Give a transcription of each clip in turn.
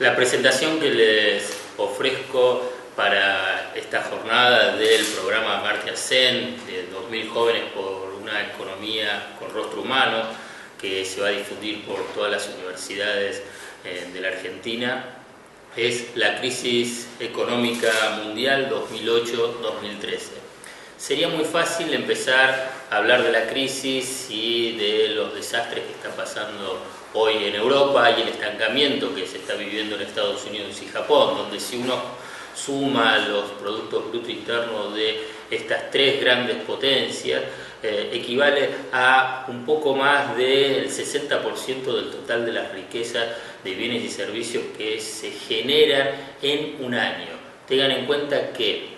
La presentación que les ofrezco para esta jornada del programa Amartya Sen, de 2000 jóvenes por una economía con rostro humano, que se va a difundir por todas las universidades de la Argentina, es la crisis económica mundial 2008-2013. Sería muy fácil empezar a hablar de la crisis y de los desastres que están pasando hoy en Europa y el estancamiento que se está viviendo en Estados Unidos y Japón, donde si uno suma los productos brutos internos de estas tres grandes potencias, equivale a un poco más del 60% del total de las riquezas de bienes y servicios que se generan en un año. Tengan en cuenta que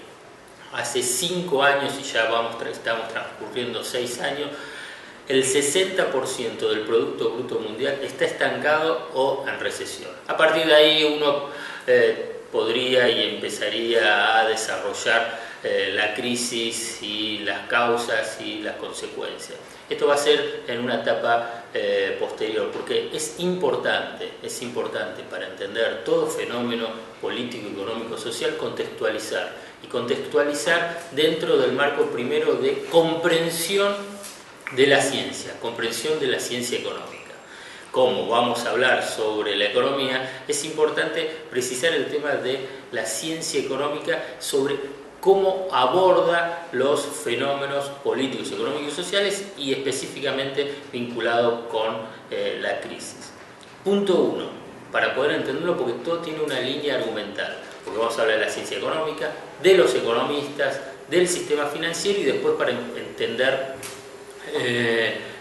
hace 5 años, y ya estamos transcurriendo 6 años, el 60% del Producto Bruto Mundial está estancado o en recesión. A partir de ahí uno podría y empezaría a desarrollar la crisis y las causas y las consecuencias. Esto va a ser en una etapa posterior, porque es importante para entender todo fenómeno político, económico, social, contextualizar. Y contextualizar dentro del marco primero de comprensión de la ciencia económica. Como vamos a hablar sobre la economía, es importante precisar el tema de la ciencia económica sobre cómo aborda los fenómenos políticos, económicos y sociales, y específicamente vinculado con la crisis. Punto 1, para poder entenderlo, porque todo tiene una línea argumental, porque vamos a hablar de la ciencia económica, de los economistas, del sistema financiero y después para entender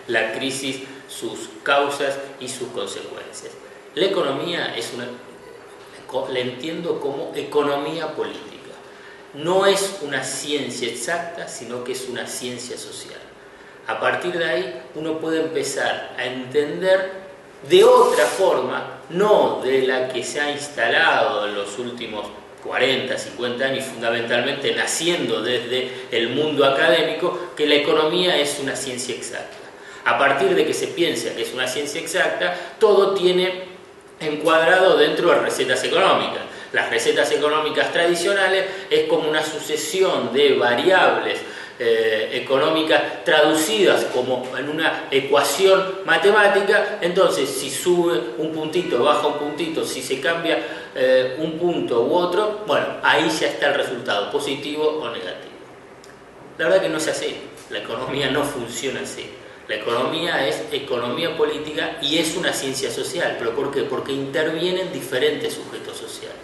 la crisis, sus causas y sus consecuencias. La economía la entiendo como economía política. No es una ciencia exacta, sino que es una ciencia social. A partir de ahí uno puede empezar a entender de otra forma, no de la que se ha instalado en los últimos 40, 50 años, fundamentalmente naciendo desde el mundo académico, que la economía es una ciencia exacta. A partir de que se piensa que es una ciencia exacta, todo tiene encuadrado dentro de recetas económicas. Las recetas económicas tradicionales es como una sucesión de variables económicas traducidas como en una ecuación matemática. Entonces, si sube un puntito, baja un puntito, si se cambia un punto u otro, bueno, ahí ya está el resultado, positivo o negativo. La verdad que no es así, la economía no funciona así. La economía es economía política y es una ciencia social. ¿Pero por qué? Porque intervienen diferentes sujetos sociales.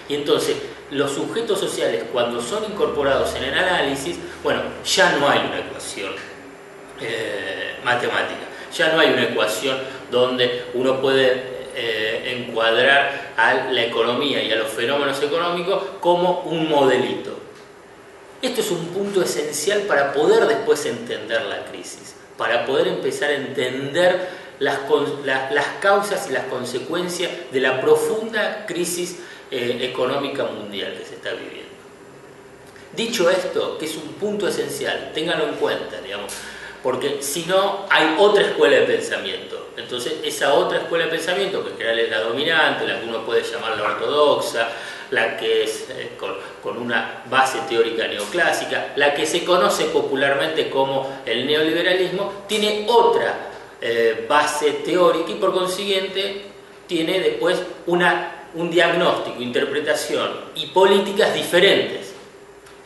Y entonces, los sujetos sociales, cuando son incorporados en el análisis, bueno, ya no hay una ecuación matemática, ya no hay una ecuación donde uno puede encuadrar a la economía y a los fenómenos económicos como un modelito. Esto es un punto esencial para poder después entender la crisis, para poder empezar a entender las causas y las consecuencias de la profunda crisis económica mundial que se está viviendo. Dicho esto, que es un punto esencial, ténganlo en cuenta, digamos, porque si no hay otra escuela de pensamiento. Entonces esa otra escuela de pensamiento, que en general es la dominante, la que uno puede llamar la ortodoxa, la que es con una base teórica neoclásica, la que se conoce popularmente como el neoliberalismo, tiene otra base teórica y por consiguiente tiene después un diagnóstico, interpretación y políticas diferentes.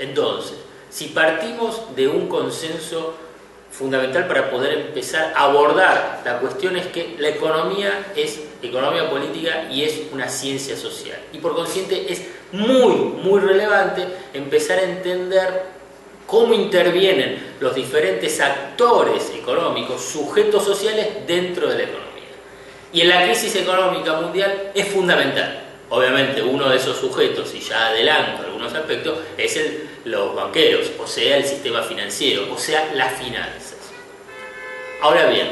Entonces, si partimos de un consenso fundamental para poder empezar a abordar la cuestión, es que la economía es economía política y es una ciencia social. Y por consiguiente es muy relevante empezar a entender cómo intervienen los diferentes actores económicos, sujetos sociales dentro de la economía. Y en la crisis económica mundial es fundamental. Obviamente uno de esos sujetos, y ya adelanto algunos aspectos, es los banqueros, o sea, el sistema financiero, o sea, las finanzas. Ahora bien,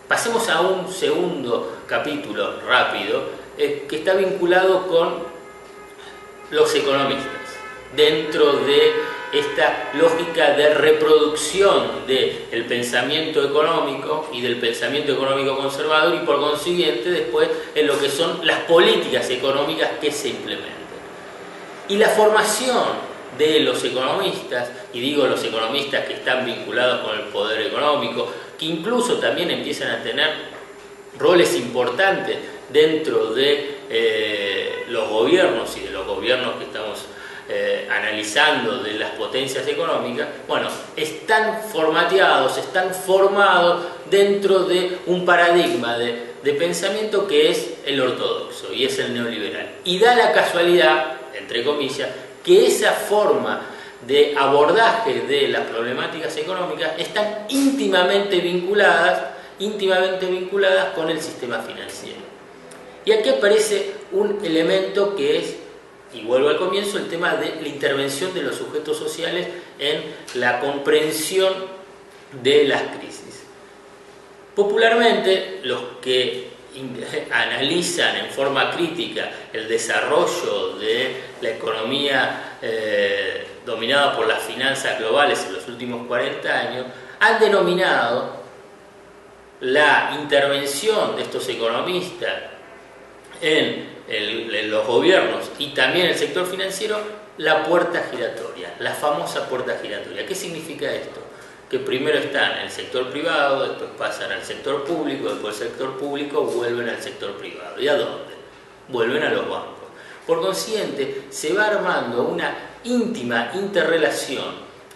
pasemos a un segundo capítulo rápido que está vinculado con los economistas dentro de esta lógica de reproducción del pensamiento económico y del pensamiento económico conservador y por consiguiente después en lo que son las políticas económicas que se implementan. Y la formación de los economistas, y digo los economistas que están vinculados con el poder económico, que incluso también empiezan a tener roles importantes dentro de los gobiernos y de los gobiernos que estamos analizando de las potencias económicas, bueno, están formateados, están formados dentro de un paradigma de pensamiento que es el ortodoxo y es el neoliberal. Y da la casualidad, entre comillas, que esa forma de abordaje de las problemáticas económicas están íntimamente vinculadas con el sistema financiero. Y aquí aparece un elemento que es, y vuelvo al comienzo, el tema de la intervención de los sujetos sociales en la comprensión de las crisis. Popularmente, los que analizan en forma crítica el desarrollo de la economía dominada por las finanzas globales en los últimos 40 años, han denominado la intervención de estos economistas en los gobiernos y también en el sector financiero la puerta giratoria, la famosa puerta giratoria. ¿Qué significa esto? Que primero están en el sector privado, después pasan al sector público, después del sector público vuelven al sector privado. ¿Y a dónde? Vuelven a los bancos. Por consiguiente, se va armando una íntima interrelación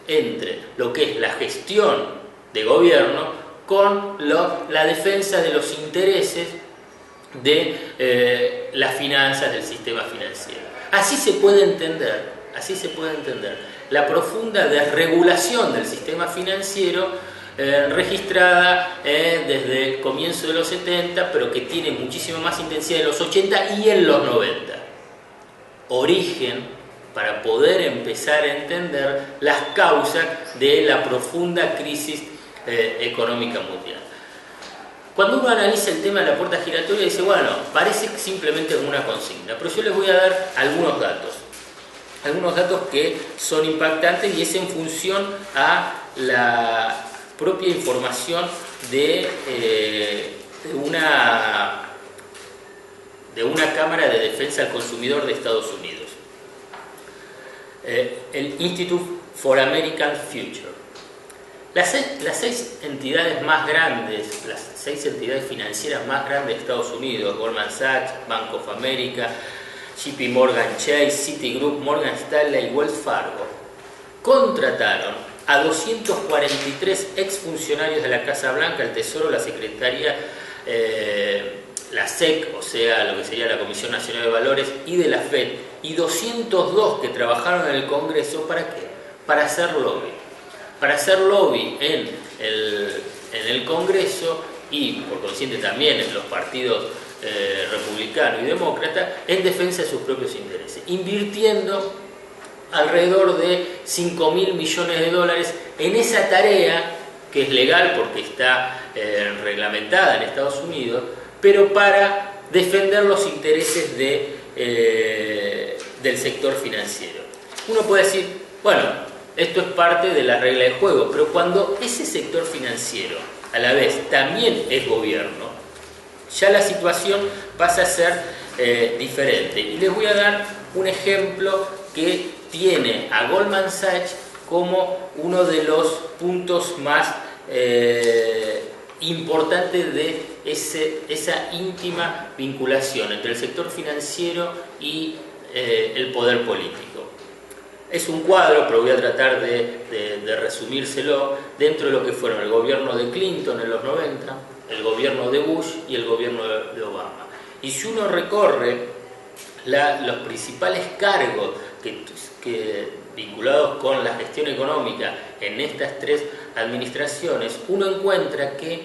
entre lo que es la gestión de gobierno con la defensa de los intereses de las finanzas del sistema financiero. Así se puede entender la profunda desregulación del sistema financiero registrada desde el comienzo de los 70, pero que tiene muchísima más intensidad en los 80 y en los 90. Origen para poder empezar a entender las causas de la profunda crisis económica mundial. Cuando uno analiza el tema de la puerta giratoria dice, bueno, parece simplemente como una consigna, pero yo les voy a dar algunos datos que son impactantes y es en función a la propia información de una Cámara de Defensa al Consumidor de Estados Unidos, el Institute for American Future. Las seis entidades más grandes, las 6 entidades financieras más grandes de Estados Unidos, Goldman Sachs, Bank of America, JP Morgan Chase, Citigroup, Morgan Stanley y Wells Fargo, contrataron a 243 exfuncionarios de la Casa Blanca, el Tesoro, la Secretaría, la SEC, o sea, lo que sería la Comisión Nacional de Valores, y de la FED, y 202 que trabajaron en el Congreso, ¿para qué? Para hacer lobby en el Congreso y, por consiguiente, también en los partidos republicano y demócrata en defensa de sus propios intereses, invirtiendo alrededor de $5.000 millones en esa tarea que es legal porque está reglamentada en Estados Unidos, pero para defender los intereses del sector financiero. Uno puede decir, bueno, esto es parte de la regla de juego, pero cuando ese sector financiero a la vez también es gobierno, ya la situación pasa a ser diferente. Y les voy a dar un ejemplo que tiene a Goldman Sachs como uno de los puntos más importantes de esa íntima vinculación entre el sector financiero y el poder político. Es un cuadro, pero voy a tratar de resumírselo dentro de lo que fueron el gobierno de Clinton en los 90, el gobierno de Bush y el gobierno de Obama. Y si uno recorre los principales cargos vinculados con la gestión económica en estas 3 administraciones, uno encuentra que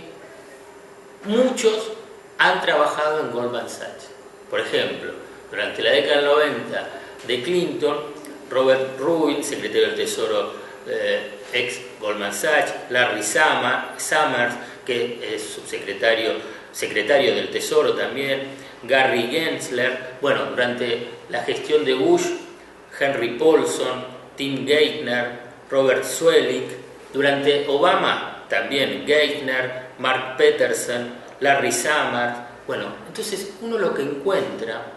muchos han trabajado en Goldman Sachs. Por ejemplo, durante la década del 90 de Clinton, Robert Rubin, secretario del Tesoro ex Goldman Sachs, Larry Summers, que es secretario del Tesoro también, Gary Gensler. Bueno, durante la gestión de Bush, Henry Paulson, Tim Geithner, Robert Zoellick. Durante Obama también Geithner, Mark Peterson, Larry Summers. Bueno, entonces uno lo que encuentra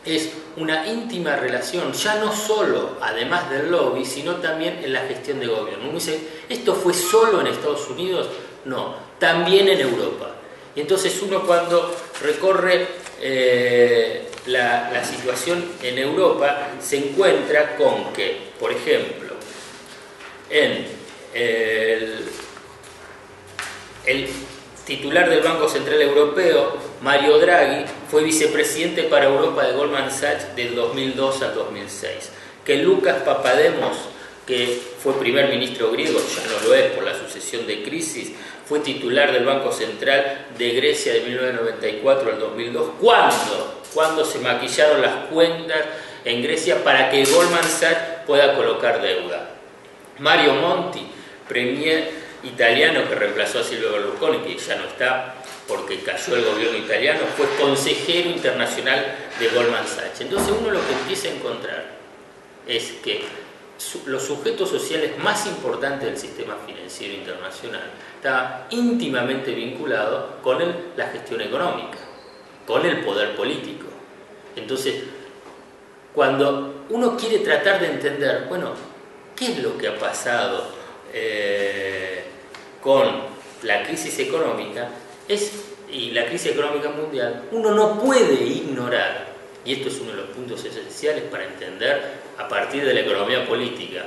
es una íntima relación, ya no solo, además del lobby, sino también en la gestión de gobierno. Uno dice, ¿esto fue solo en Estados Unidos? No, también en Europa. Y entonces uno cuando recorre la situación en Europa, se encuentra con que, por ejemplo, en el titular del Banco Central Europeo, Mario Draghi, fue vicepresidente para Europa de Goldman Sachs del 2002 al 2006. Que Lucas Papademos, que fue primer ministro griego, ya no lo es por la sucesión de crisis, fue titular del Banco Central de Grecia de 1994 al 2002. ¿Cuándo se maquillaron las cuentas en Grecia para que Goldman Sachs pueda colocar deuda? Mario Monti, premier italiano que reemplazó a Silvio Berlusconi, que ya no está porque cayó el gobierno italiano, fue consejero internacional de Goldman Sachs. Entonces uno lo que empieza a encontrar es que los sujetos sociales más importantes del sistema financiero internacional estaban íntimamente vinculados con la gestión económica, con el poder político. Entonces, cuando uno quiere tratar de entender, bueno, ¿qué es lo que ha pasado con la crisis económica y la crisis económica mundial? Uno no puede ignorar, y esto es uno de los puntos esenciales para entender a partir de la economía política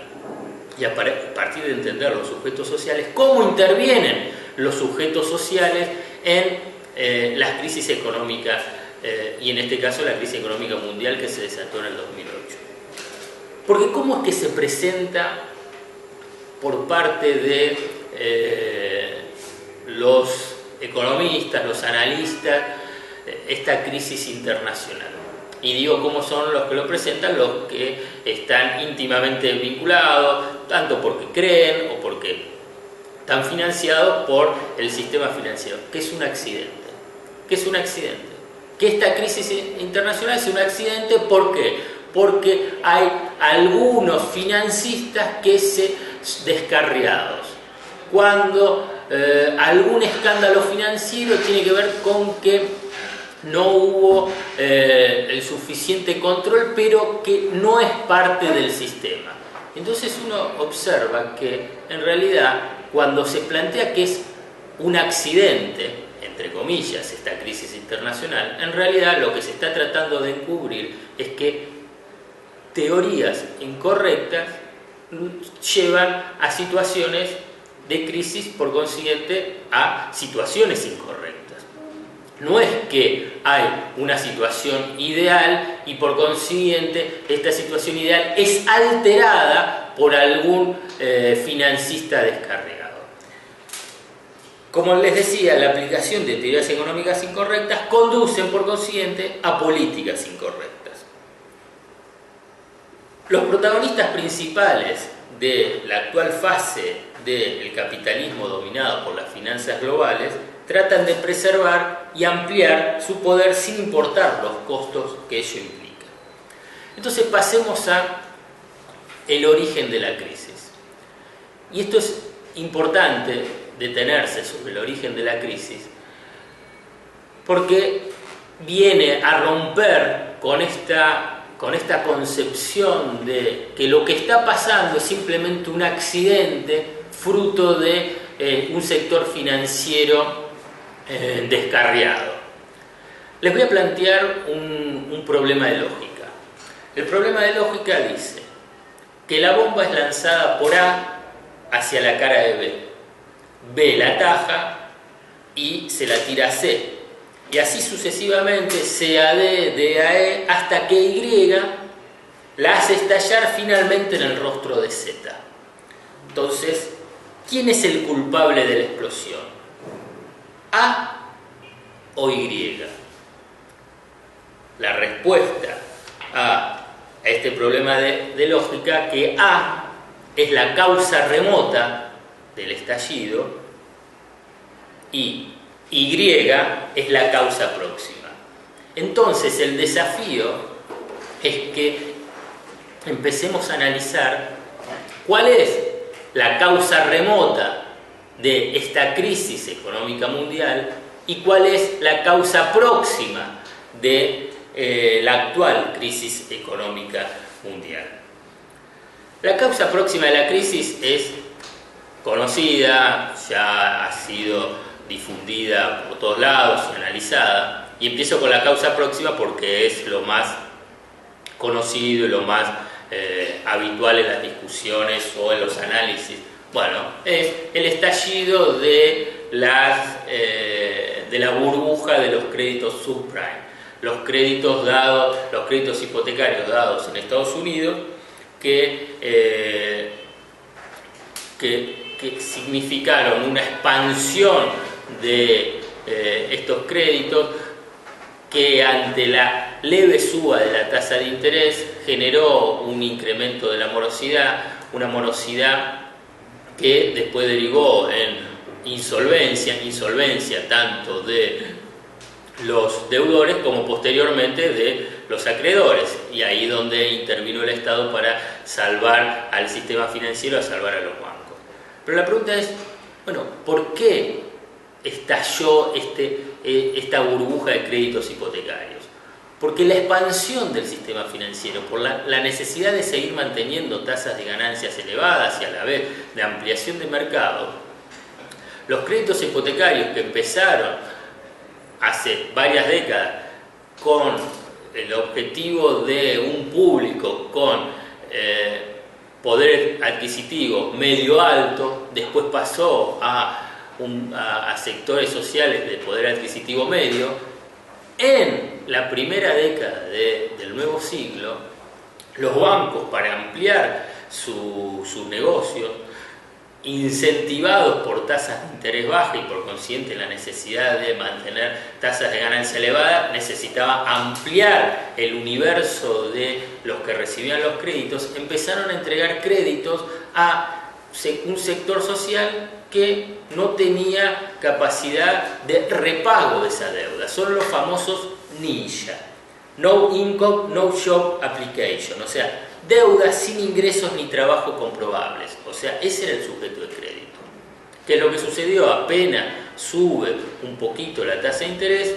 y a partir de entender los sujetos sociales, cómo intervienen los sujetos sociales en las crisis económicas y en este caso la crisis económica mundial que se desató en el 2008. Porque cómo es que se presenta por parte de los economistas, los analistas, esta crisis internacional. Y digo cómo son los que lo presentan, los que están íntimamente vinculados, tanto porque creen o porque están financiados por el sistema financiero. ¿Qué es un accidente? ¿Qué es un accidente? Que esta crisis internacional es un accidente, ¿por qué? Porque hay algunos financistas que descarriados. Cuando algún escándalo financiero tiene que ver con que no hubo el suficiente control, pero que no es parte del sistema. Entonces uno observa que en realidad cuando se plantea que es un accidente, entre comillas, esta crisis internacional, en realidad lo que se está tratando de encubrir es que teorías incorrectas llevan a situaciones de crisis, por consiguiente a situaciones incorrectas. No es que hay una situación ideal y por consiguiente esta situación ideal es alterada por algún financista descarriado. Como les decía, la aplicación de teorías económicas incorrectas conducen por consiguiente a políticas incorrectas. Los protagonistas principales de la actual fase del capitalismo dominado por las finanzas globales tratan de preservar y ampliar su poder sin importar los costos que ello implica. Entonces pasemos a el origen de la crisis. Y esto es importante detenerse sobre el origen de la crisis porque viene a romper con esta concepción de que lo que está pasando es simplemente un accidente fruto de un sector financiero descarriado. Les voy a plantear un problema de lógica. El problema de lógica dice que la bomba es lanzada por A hacia la cara de B. B la ataja y se la tira a C. Y así sucesivamente, C a D, D a E, hasta que Y la hace estallar finalmente en el rostro de Z. Entonces, ¿quién es el culpable de la explosión? ¿A o Y? La respuesta a este problema de lógica, que A es la causa remota del estallido y Y es la causa próxima. Entonces el desafío es que empecemos a analizar ¿Cuál es la causa remota de esta crisis económica mundial y cuál es la causa próxima de la actual crisis económica mundial? La causa próxima de la crisis es conocida, ya ha sido difundida por todos lados y analizada, y empiezo con la causa próxima porque es lo más conocido y lo más habitual en las discusiones o en los análisis. Bueno, es el estallido de la burbuja de los créditos subprime, los créditos hipotecarios dados en Estados Unidos que significaron una expansión de estos créditos que ante la leve suba de la tasa de interés generó un incremento de la morosidad, una morosidad que después derivó en insolvencia tanto de los deudores como posteriormente de los acreedores, y ahí donde intervino el Estado para salvar al sistema financiero, a salvar a los bancos. Pero la pregunta es, bueno, ¿por qué estalló esta burbuja de créditos hipotecarios? Porque la expansión del sistema financiero, por la necesidad de seguir manteniendo tasas de ganancias elevadas y a la vez de ampliación de mercado, los créditos hipotecarios que empezaron hace varias décadas con el objetivo de un público con poder adquisitivo medio alto, después pasó a sectores sociales de poder adquisitivo medio. En la primera década del nuevo siglo, los bancos, para ampliar sus negocios, incentivados por tasas de interés bajas y por consiguiente la necesidad de mantener tasas de ganancia elevadas, necesitaban ampliar el universo de los que recibían los créditos, empezaron a entregar créditos a un sector social que no tenía capacidad de repago de esa deuda. Son los famosos NINJA, No Income, No Job Application, o sea, deudas sin ingresos ni trabajo comprobables. O sea, ese era el sujeto de crédito. ¿Qué es lo que sucedió? Apenas sube un poquito la tasa de interés,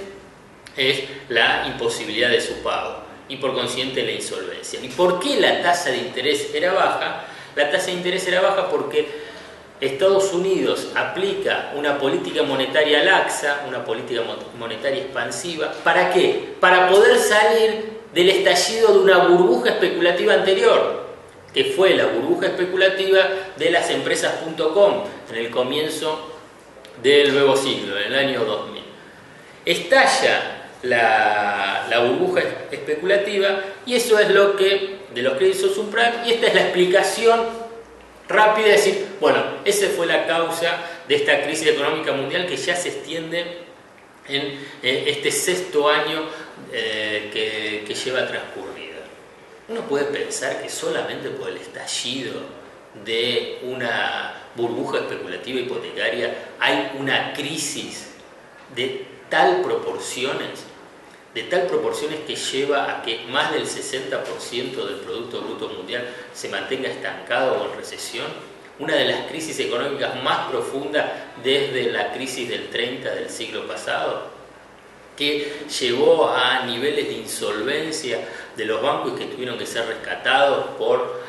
es la imposibilidad de su pago y por consiguiente la insolvencia. ¿Y por qué la tasa de interés era baja? La tasa de interés era baja porque Estados Unidos aplica una política monetaria laxa, una política monetaria expansiva. ¿Para qué? Para poder salir del estallido de una burbuja especulativa anterior, que fue la burbuja especulativa de las empresas.com en el comienzo del nuevo siglo, en el año 2000. Estalla la burbuja especulativa y eso es lo que, de los créditos subprime, y esta es la explicación rápida de decir, bueno, esa fue la causa de esta crisis económica mundial que ya se extiende en este sexto año que lleva transcurrida. Uno puede pensar que solamente por el estallido de una burbuja especulativa hipotecaria hay una crisis de tal proporciones que lleva a que más del 60% del Producto Bruto Mundial se mantenga estancado o en recesión. Una de las crisis económicas más profundas desde la crisis del 30 del siglo pasado, que llevó a niveles de insolvencia de los bancos y que tuvieron que ser rescatados por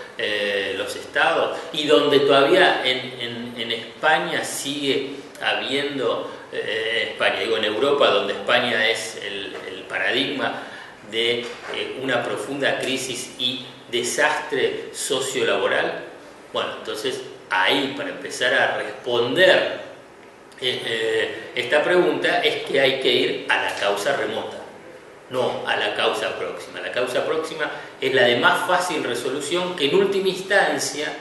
los estados, y donde todavía en España sigue habiendo, en Europa, donde España es el paradigma de una profunda crisis y desastre sociolaboral. Bueno, entonces ahí, para empezar a responder esta pregunta, es que hay que ir a la causa remota, no a la causa próxima. La causa próxima es la de más fácil resolución, que en última instancia,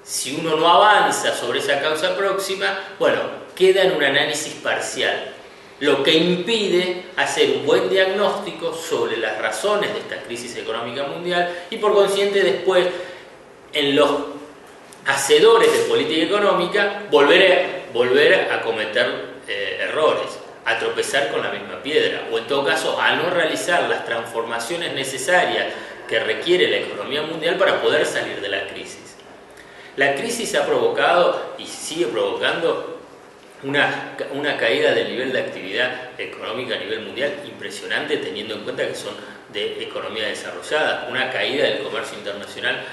si uno no avanza sobre esa causa próxima, bueno, queda en un análisis parcial, lo que impide hacer un buen diagnóstico sobre las razones de esta crisis económica mundial y por consiguiente después en los hacedores de política económica volver a cometer errores, a tropezar con la misma piedra, o en todo caso a no realizar las transformaciones necesarias que requiere la economía mundial para poder salir de la crisis. La crisis ha provocado y sigue provocando una caída del nivel de actividad económica a nivel mundial impresionante, teniendo en cuenta que son de economía desarrollada, una caída del comercio internacional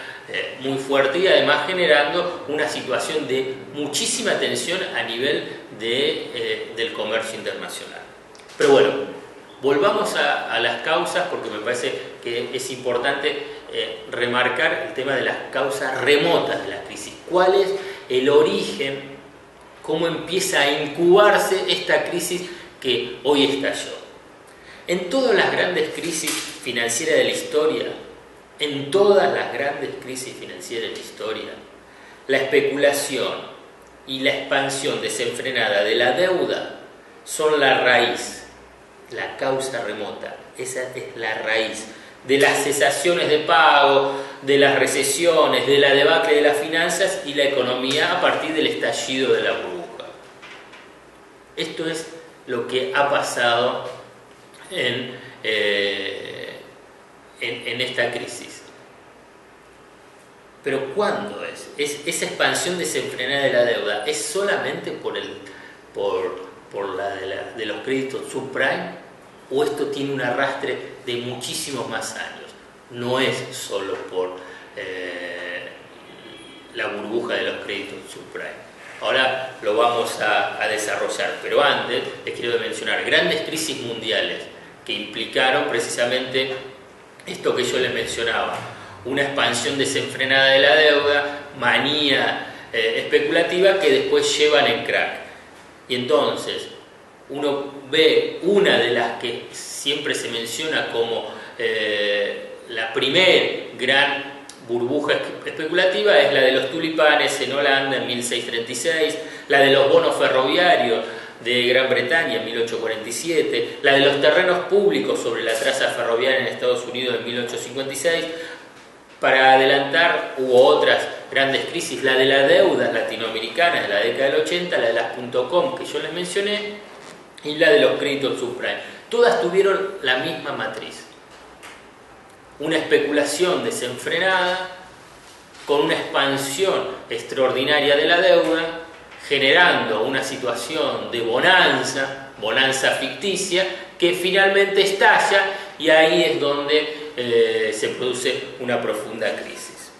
muy fuerte y además generando una situación de muchísima tensión a nivel del comercio internacional. Pero bueno, volvamos a las causas, porque me parece que es importante remarcar el tema de las causas remotas de la crisis. ¿Cuál es el origen? ¿Cómo empieza a incubarse esta crisis que hoy estalló? En todas las grandes crisis financieras de la historia, la especulación y la expansión desenfrenada de la deuda son la raíz, la causa remota. Esa es la raíz de las cesaciones de pago, de las recesiones, de la debacle de las finanzas y la economía a partir del estallido de la burbuja. Esto es lo que ha pasado en esta crisis. Pero ¿cuándo es? Esa expansión desenfrenada de la deuda es solamente por la de los créditos subprime, o esto tiene un arrastre de muchísimos más años. No es solo por la burbuja de los créditos subprime. Ahora lo vamos a desarrollar, pero antes les quiero mencionar grandes crisis mundiales que implicaron precisamente esto que yo les mencionaba: una expansión desenfrenada de la deuda, manía especulativa que después llevan en crack. Y entonces uno ve una de las que siempre se menciona como la primer gran burbuja especulativa, es la de los tulipanes en Holanda en 1636, la de los bonos ferroviarios de Gran Bretaña en 1847, la de los terrenos públicos sobre la traza ferroviaria en Estados Unidos en 1856. Para adelantar, hubo otras grandes crisis, la de la deuda latinoamericana en la década del 80, la de las .com que yo les mencioné, y la de los créditos subprime. Todas tuvieron la misma matriz: una especulación desenfrenada con una expansión extraordinaria de la deuda, generando una situación de bonanza ficticia, que finalmente estalla, y ahí es donde se produce una profunda crisis.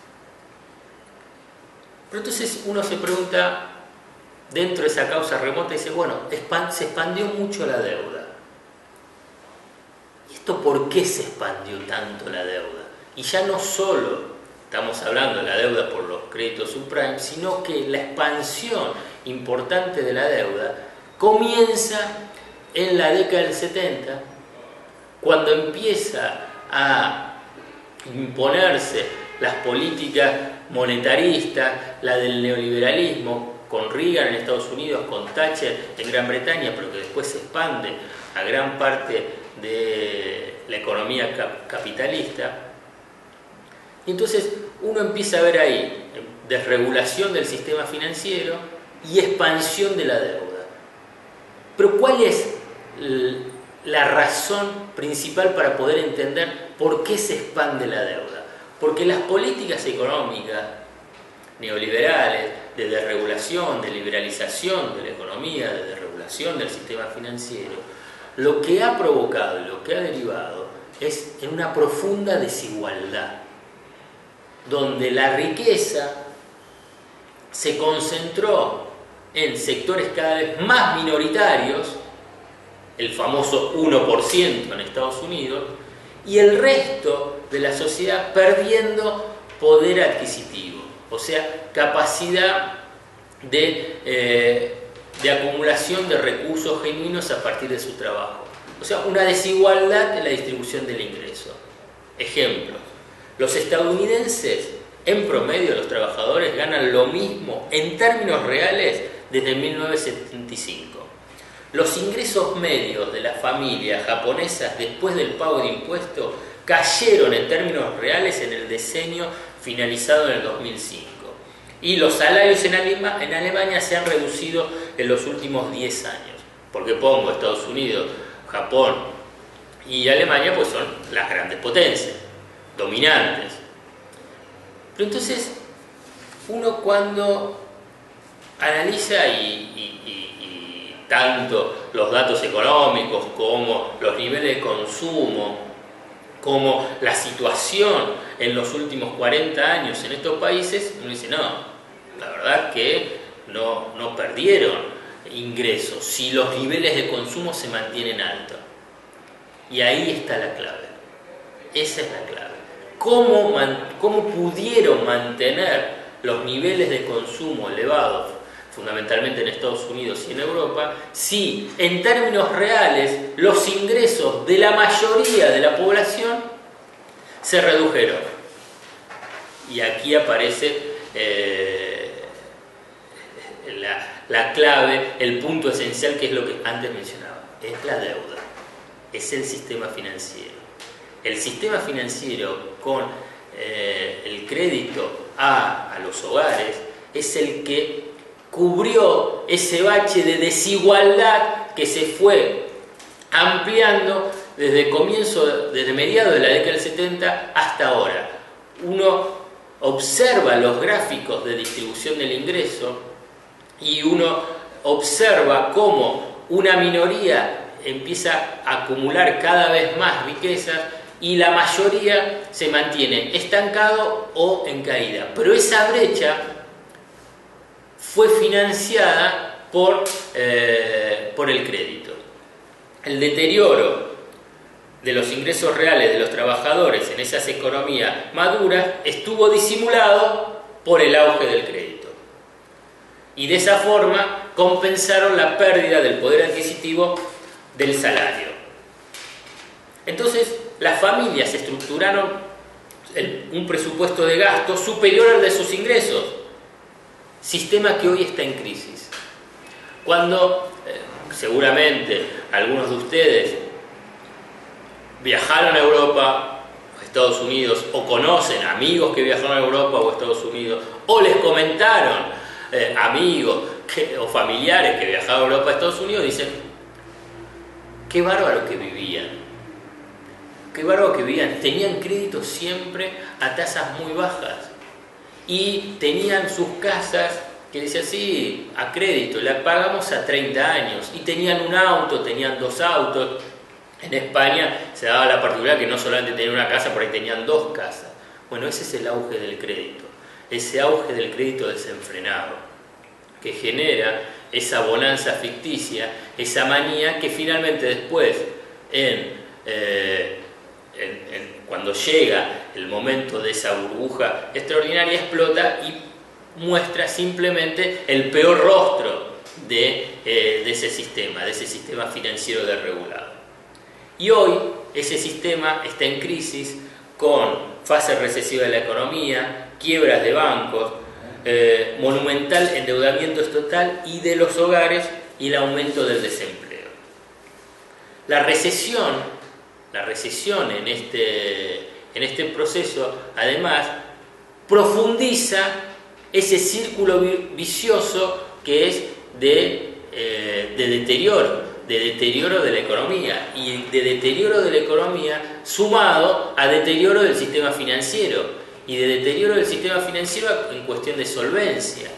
Pero entonces uno se pregunta, dentro de esa causa remota, dice, bueno, se expandió mucho la deuda. ¿Y esto por qué se expandió tanto la deuda? Y ya no solo estamos hablando de la deuda por los créditos subprime, sino que la expansión importante de la deuda comienza en la década del 70, cuando empieza a imponerse las políticas monetaristas, la del neoliberalismo, con Reagan en Estados Unidos, con Thatcher en Gran Bretaña, pero que después se expande a gran parte de la economía capitalista. Y entonces uno empieza a ver ahí desregulación del sistema financiero y expansión de la deuda. Pero ¿cuál es la razón principal para poder entender por qué se expande la deuda? Porque las políticas económicas neoliberales de desregulación, de liberalización de la economía, de desregulación del sistema financiero, lo que ha provocado y lo que ha derivado es en una profunda desigualdad, donde la riqueza se concentró en sectores cada vez más minoritarios, el famoso 1% en Estados Unidos, y el resto de la sociedad perdiendo poder adquisitivo, o sea, capacidad de acumulación de recursos genuinos a partir de su trabajo. O sea, una desigualdad en la distribución del ingreso. Ejemplos: los estadounidenses, en promedio, los trabajadores ganan lo mismo en términos reales desde 1975. Los ingresos medios de las familias japonesas después del pago de impuestos cayeron en términos reales en el decenio finalizado en el 2005. Y los salarios en Alemania se han reducido en los últimos 10 años. Porque pongo Estados Unidos, Japón y Alemania, pues son las grandes potencias, dominantes. Pero entonces, uno cuando analiza tanto los datos económicos como los niveles de consumo, como la situación en los últimos 40 años en estos países, uno dice, no, la verdad que no perdieron ingresos si los niveles de consumo se mantienen altos. Y ahí está la clave. Esa es la clave. ¿Cómo pudieron mantener los niveles de consumo elevados, fundamentalmente en Estados Unidos y en Europa, si en términos reales los ingresos de la mayoría de la población se redujeron? Y aquí aparece la clave, el punto esencial, que es lo que antes mencionaba, es la deuda, es el sistema financiero. El sistema financiero con el crédito a los hogares es el que cubrió ese bache de desigualdad que se fue ampliando desde mediados de la década del 70 hasta ahora. Uno observa los gráficos de distribución del ingreso y uno observa cómo una minoría empieza a acumular cada vez más riquezas y la mayoría se mantiene estancado o en caída. Pero esa brecha fue financiada por el crédito. El deterioro de los ingresos reales de los trabajadores en esas economías maduras estuvo disimulado por el auge del crédito. Y de esa forma compensaron la pérdida del poder adquisitivo del salario. Entonces, las familias estructuraron un presupuesto de gasto superior al de sus ingresos, sistema que hoy está en crisis. Cuando seguramente algunos de ustedes viajaron a Europa o Estados Unidos, o conocen amigos que viajaron a Europa o Estados Unidos, o les comentaron amigos o familiares que viajaron a Europa o Estados Unidos, dicen: qué bárbaro que vivían. Qué bárbaro que vivían. Tenían crédito siempre a tasas muy bajas. Y tenían sus casas que decían, sí, a crédito, la pagamos a 30 años. Y tenían un auto, tenían 2 autos. En España se daba la particularidad que no solamente tenían una casa, por ahí tenían 2 casas. Bueno, ese es el auge del crédito. Ese auge del crédito desenfrenado, que genera esa bonanza ficticia, esa manía que finalmente después, cuando llega el momento de esa burbuja extraordinaria, explota y muestra simplemente el peor rostro de ese sistema financiero desregulado. Y hoy ese sistema está en crisis, con fase recesiva de la economía, quiebras de bancos, monumental endeudamiento total y de los hogares, y el aumento del desempleo. La recesión en este proceso, además, profundiza ese círculo vicioso que es de deterioro de la economía, y de deterioro de la economía sumado a deterioro del sistema financiero, y de deterioro del sistema financiero en cuestión de solvencia.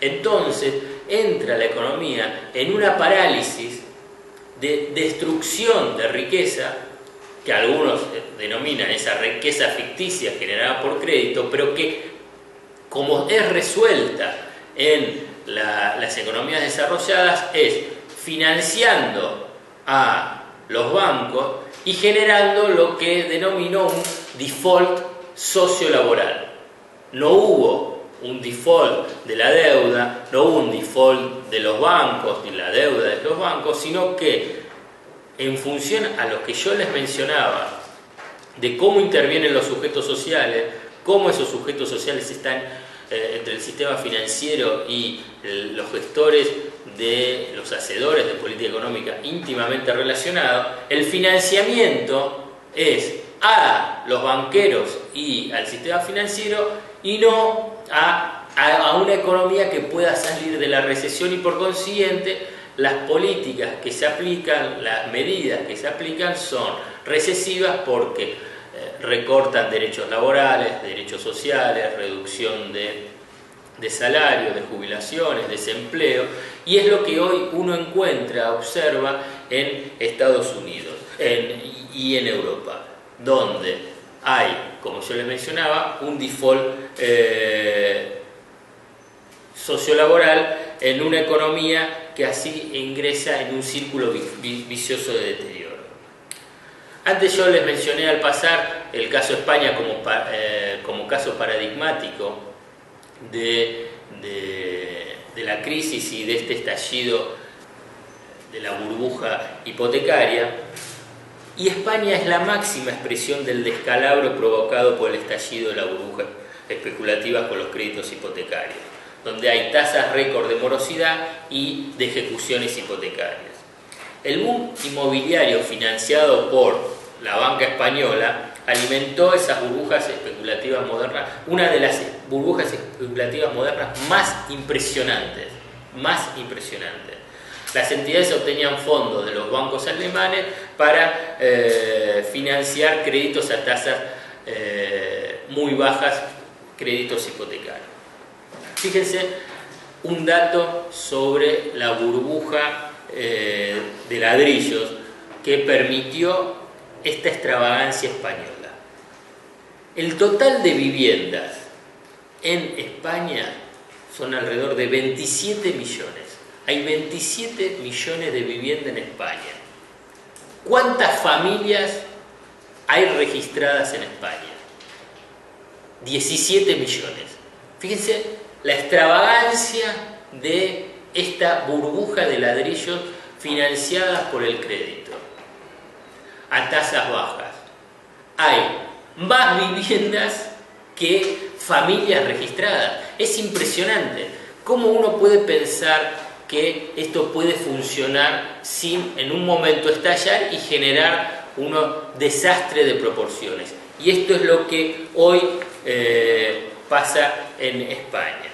Entonces entra la economía en una parálisis de destrucción de riqueza, que algunos denominan esa riqueza ficticia generada por crédito, pero que, como es resuelta en las economías desarrolladas, es financiando a los bancos y generando lo que denomino un default sociolaboral. No hubo un default de la deuda, no hubo un default de los bancos ni la deuda de los bancos, sino que en función a lo que yo les mencionaba de cómo intervienen los sujetos sociales, cómo esos sujetos sociales están entre el sistema financiero y los gestores los hacedores de política económica íntimamente relacionados, el financiamiento es a los banqueros y al sistema financiero, y no a una economía que pueda salir de la recesión, y por consiguiente las políticas que se aplican, las medidas que se aplican son recesivas, porque recortan derechos laborales, derechos sociales, reducción de de salario, de jubilaciones, desempleo, y es lo que hoy uno encuentra, observa en Estados Unidos y en Europa, donde hay, como yo les mencionaba, un default sociolaboral en una economía que así ingresa en un círculo vicioso de deterioro. Antes yo les mencioné al pasar el caso España como caso paradigmático de la crisis y de este estallido de la burbuja hipotecaria, y España es la máxima expresión del descalabro provocado por el estallido de la burbuja especulativa con los créditos hipotecarios, donde hay tasas récord de morosidad y de ejecuciones hipotecarias. El boom inmobiliario financiado por la banca española alimentó esas burbujas especulativas modernas, una de las burbujas especulativas modernas más impresionantes. Las entidades obtenían fondos de los bancos alemanes para financiar créditos a tasas muy bajas, créditos hipotecarios. Fíjense un dato sobre la burbuja de ladrillos que permitió esta extravagancia española. El total de viviendas en España son alrededor de 27 millones. Hay 27 millones de viviendas en España. ¿Cuántas familias hay registradas en España? 17 millones. Fíjense la extravagancia de esta burbuja de ladrillos financiada por el crédito a tasas bajas. Hay más viviendas que familias registradas. Es impresionante cómo uno puede pensar que esto puede funcionar sin en un momento estallar y generar un desastre de proporciones. Y esto es lo que hoy pasa en España.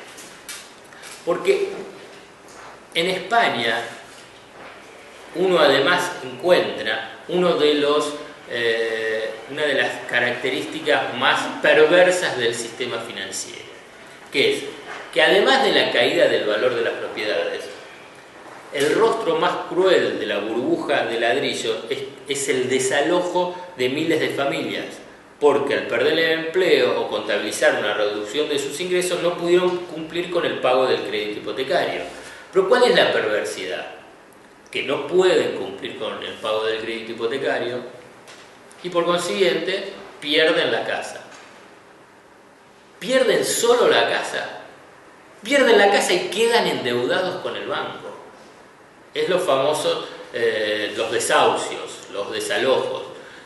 Porque en España uno además encuentra una de las características más perversas del sistema financiero, que es que además de la caída del valor de las propiedades, el rostro más cruel de la burbuja de ladrillo es el desalojo de miles de familias, porque al perder el empleo o contabilizar una reducción de sus ingresos no pudieron cumplir con el pago del crédito hipotecario. Pero ¿cuál es la perversidad? Que no pueden cumplir con el pago del crédito hipotecario y por consiguiente pierden la casa. Pierden solo la casa. Pierden la casa y quedan endeudados con el banco. Es lo famoso, los desahucios, los desalojos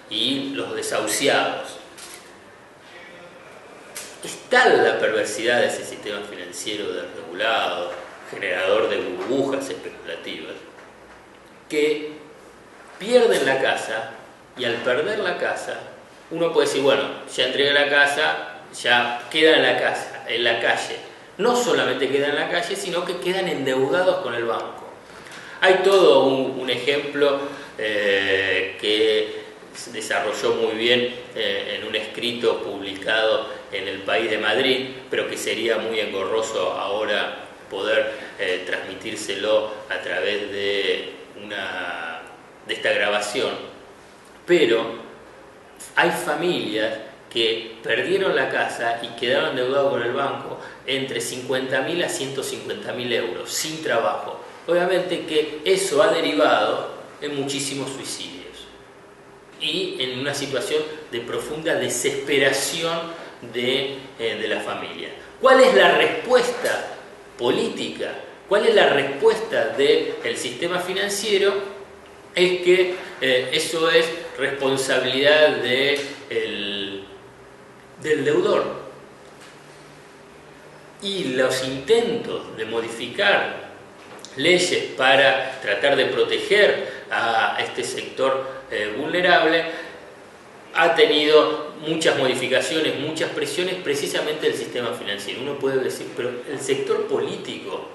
y los desahuciados. Es tal la perversidad de ese sistema financiero desregulado, generador de burbujas especulativas, que pierden la casa y al perder la casa, uno puede decir, bueno, ya entregué la casa, ya queda en la calle. No solamente queda en la calle, sino que quedan endeudados con el banco. Hay todo un ejemplo que se desarrolló muy bien en un escrito publicado en El País de Madrid, pero que sería muy engorroso ahora poder transmitírselo a través de esta grabación. Pero hay familias que perdieron la casa y quedaron endeudados con el banco entre 50.000 a 150.000 euros, sin trabajo. Obviamente que eso ha derivado en muchísimos suicidios y en una situación de profunda desesperación de la familia. ¿Cuál es la respuesta política? ¿Cuál es la respuesta del sistema financiero? Es que eso es responsabilidad del deudor. Y los intentos de modificar leyes para tratar de proteger a este sector vulnerable ha tenido muchas modificaciones, muchas presiones precisamente del sistema financiero. Uno puede decir, pero el sector político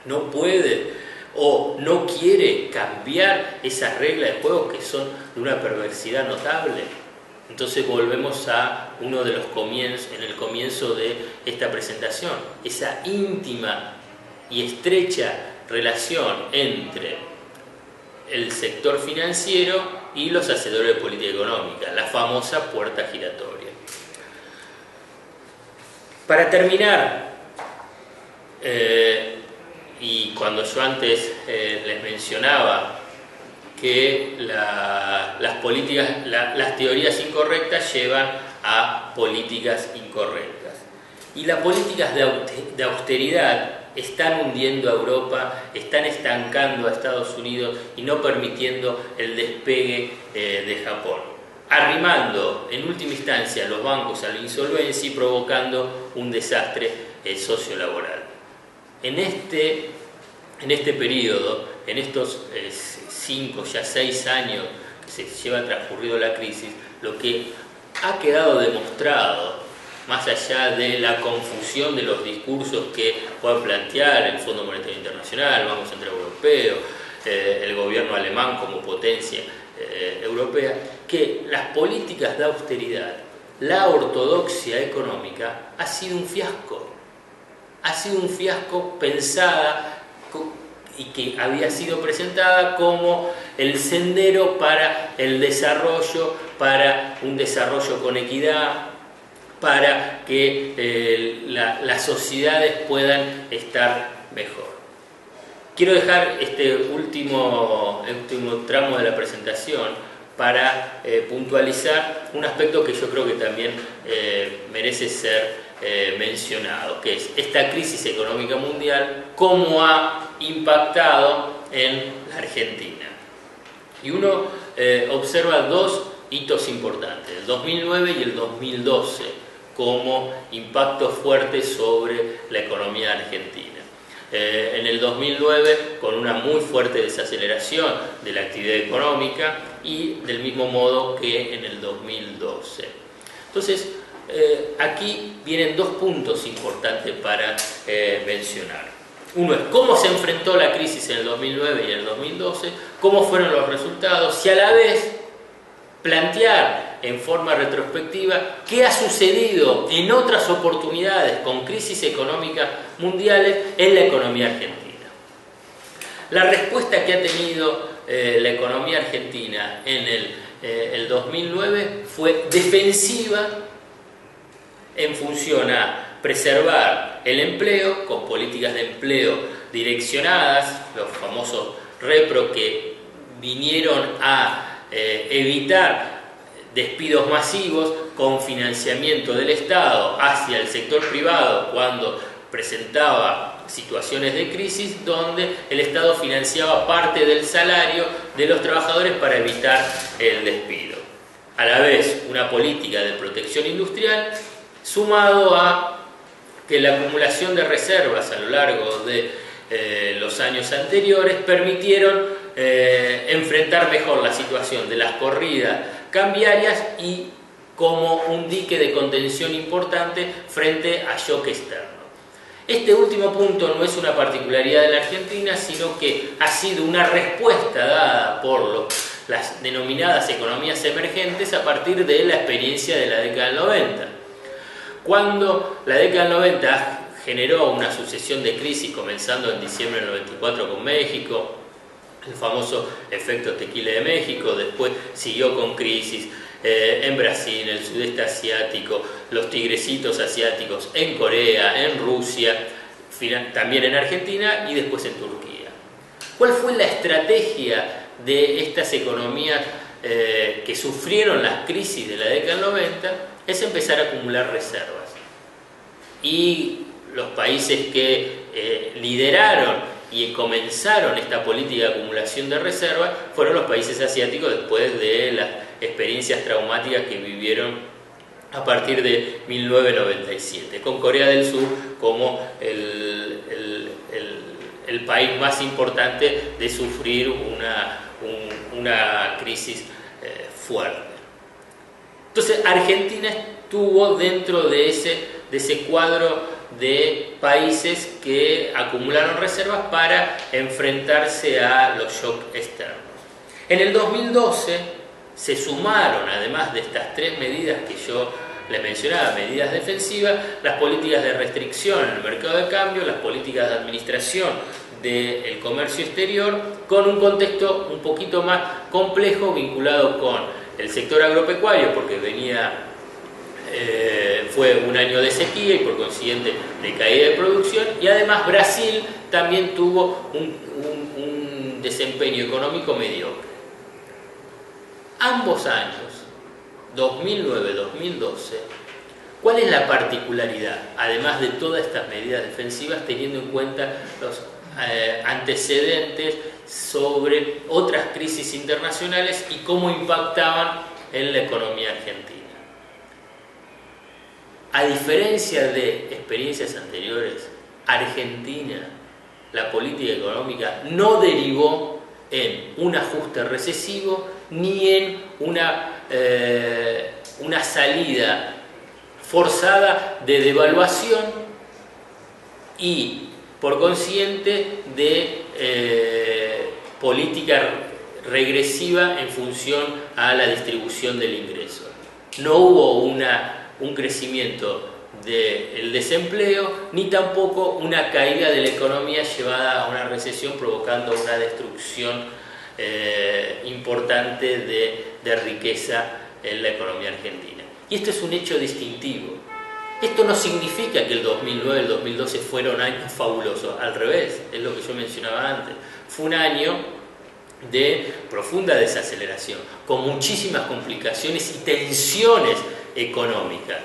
no puede o no quiere cambiar esas reglas de juego que son de una perversidad notable. Entonces volvemos a uno de los comienzos, en el comienzo de esta presentación, esa íntima y estrecha relación entre el sector financiero y los hacedores de política económica, la famosa puerta giratoria. Para terminar, y cuando yo antes les mencionaba que las teorías incorrectas llevan a políticas incorrectas, y las políticas de austeridad están hundiendo a Europa, están estancando a Estados Unidos y no permitiendo el despegue de Japón, arrimando en última instancia a los bancos a la insolvencia y provocando un desastre sociolaboral. En este periodo, en estos 5, ya 6 años que se lleva transcurrido la crisis, lo que ha quedado demostrado, más allá de la confusión de los discursos que puedan plantear el Fondo Monetario Internacional, el Banco Central Europeo, el gobierno alemán como potencia europea, que las políticas de austeridad, la ortodoxia económica, ha sido un fiasco. Ha sido un fiasco pensada y que había sido presentada como el sendero para el desarrollo, para un desarrollo con equidad, para que las sociedades puedan estar mejor. Quiero dejar este último tramo de la presentación para puntualizar un aspecto que yo creo que también merece ser mencionado, que es esta crisis económica mundial, cómo ha impactado en la Argentina. Y uno observa dos hitos importantes, el 2009 y el 2012, como impactos fuertes sobre la economía argentina. En el 2009 con una muy fuerte desaceleración de la actividad económica y del mismo modo que en el 2012. Entonces, aquí vienen dos puntos importantes para mencionar. Uno es cómo se enfrentó la crisis en el 2009 y en el 2012, cómo fueron los resultados y a la vez plantear en forma retrospectiva qué ha sucedido en otras oportunidades con crisis económicas mundiales en la economía argentina. La respuesta que ha tenido la economía argentina en el 2009 fue defensiva en función a preservar el empleo con políticas de empleo direccionadas, los famosos REPRO, que vinieron a evitar despidos masivos con financiamiento del Estado hacia el sector privado cuando presentaba situaciones de crisis, donde el Estado financiaba parte del salario de los trabajadores para evitar el despido. A la vez, una política de protección industrial sumado a que la acumulación de reservas a lo largo de los años anteriores permitieron enfrentar mejor la situación de las corridas cambiarias y como un dique de contención importante frente a shock externo. Este último punto no es una particularidad de la Argentina, sino que ha sido una respuesta dada por las denominadas economías emergentes a partir de la experiencia de la década del 90. Cuando la década del 90 generó una sucesión de crisis, comenzando en diciembre del 94 con México, el famoso efecto tequila de México, después siguió con crisis en Brasil, en el sudeste asiático, los tigrecitos asiáticos en Corea, en Rusia, también en Argentina y después en Turquía. ¿Cuál fue la estrategia de estas economías que sufrieron las crisis de la década del 90? Es empezar a acumular reservas. Y los países que lideraron y comenzaron esta política de acumulación de reservas fueron los países asiáticos después de las experiencias traumáticas que vivieron a partir de 1997, con Corea del Sur como el país más importante de sufrir una crisis fuerte. Entonces Argentina estuvo dentro de ese cuadro de países que acumularon reservas para enfrentarse a los shocks externos. En el 2012 se sumaron, además de estas tres medidas que yo les mencionaba, medidas defensivas, las políticas de restricción en el mercado de cambio, las políticas de administración del comercio exterior, con un contexto un poquito más complejo vinculado con el sector agropecuario, porque fue un año de sequía y por consiguiente de caída de producción, y además Brasil también tuvo un desempeño económico mediocre. Ambos años, 2009-2012, ¿cuál es la particularidad, además de todas estas medidas defensivas, teniendo en cuenta los antecedentes sobre otras crisis internacionales y cómo impactaban en la economía argentina? A diferencia de experiencias anteriores, Argentina, la política económica no derivó en un ajuste recesivo ni en una salida forzada de devaluación y, por consiguiente, de política regresiva en función a la distribución del ingreso. No hubo un crecimiento del desempleo, ni tampoco una caída de la economía llevada a una recesión provocando una destrucción importante de riqueza en la economía argentina. Y esto es un hecho distintivo. Esto no significa que el 2009 y el 2012 fueron años fabulosos, al revés, es lo que yo mencionaba antes. Fue un año de profunda desaceleración, con muchísimas complicaciones y tensiones económicas,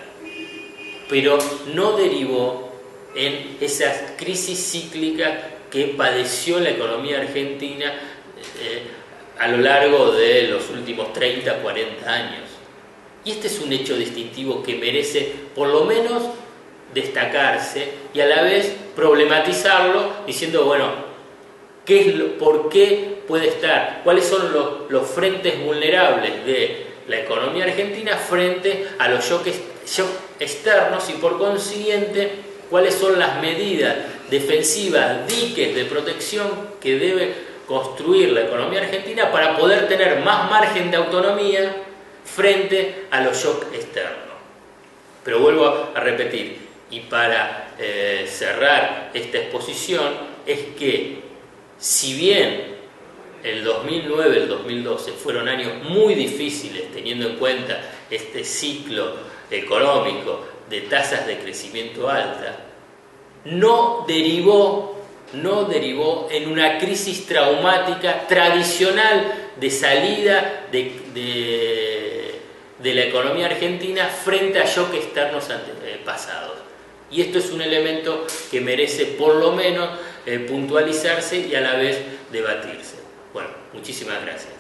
pero no derivó en esas crisis cíclicas que padeció la economía argentina a lo largo de los últimos 30, 40 años. Y este es un hecho distintivo que merece por lo menos destacarse y a la vez problematizarlo diciendo, bueno, ¿por qué puede estar? ¿Cuáles son los frentes vulnerables de la economía argentina frente a los shocks externos y por consiguiente cuáles son las medidas defensivas, diques de protección que debe construir la economía argentina para poder tener más margen de autonomía frente a los shocks externos? Pero vuelvo a repetir, y para cerrar esta exposición, es que si bien el 2009 y el 2012 fueron años muy difíciles teniendo en cuenta este ciclo económico de tasas de crecimiento alta, no derivó en una crisis traumática tradicional de salida de la economía argentina frente a shocks externos pasados. Y esto es un elemento que merece por lo menos puntualizarse y a la vez debatirse. Bueno, muchísimas gracias.